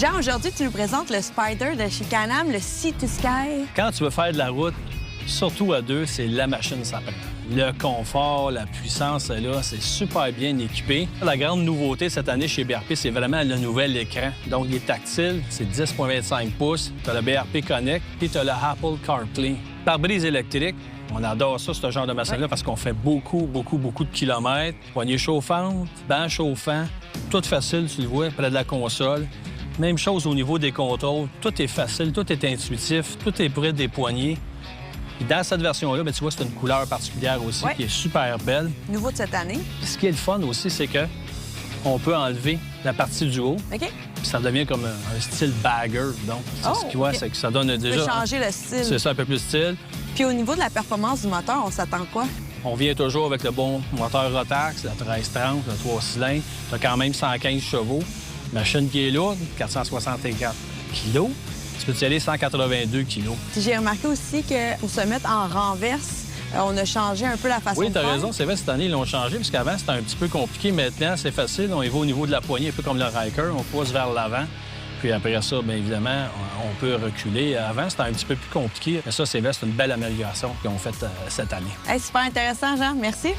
Jean, aujourd'hui, tu nous présentes le Spyder de chez Can-Am, le Sea to Sky. Quand tu veux faire de la route, surtout à deux, c'est la machine ça prend. Le confort, la puissance, là, c'est super bien équipé. La grande nouveauté cette année chez BRP, c'est vraiment le nouvel écran. Donc, il est tactile, c'est 10,25 pouces. Tu as le BRP Connect, puis tu as le Apple CarPlay. Pare-brise électrique, on adore ça, ce genre de machine-là, parce qu'on fait beaucoup de kilomètres. Poignée chauffante, banc chauffant, tout facile, tu le vois, près de la console. Même chose au niveau des contrôles. Tout est facile, tout est intuitif, tout est près des poignées. Puis dans cette version-là, bien, tu vois, c'est une couleur particulière aussi qui est super belle. Nouveau de cette année. Ce qui est le fun aussi, c'est que on peut enlever la partie du haut. OK. Puis ça devient comme un style bagger. Donc, ce qui voit, c'est que ça donne déjà... Tu peux changer le style. C'est ça, un peu plus style. Puis au niveau de la performance du moteur, on s'attend quoi? On vient toujours avec le bon moteur Rotax, la 1330, le 3 cylindres. Tu as quand même 115 chevaux. Machine qui est lourde, 464 kilos. Tu peux y aller 182 kilos. J'ai remarqué aussi que pour se mettre en renverse, on a changé un peu la façon de faire. Oui, tu as raison. C'est vrai, cette année, ils l'ont changé, parce qu'avant, c'était un petit peu compliqué. Maintenant, c'est facile. On y va au niveau de la poignée, un peu comme le Ryker. On pousse vers l'avant. Puis après ça, bien évidemment, on peut reculer. Avant, c'était un petit peu plus compliqué. Mais ça, c'est vrai, c'est une belle amélioration qu'ils ont faite cette année. Hey, super intéressant, Jean. Merci.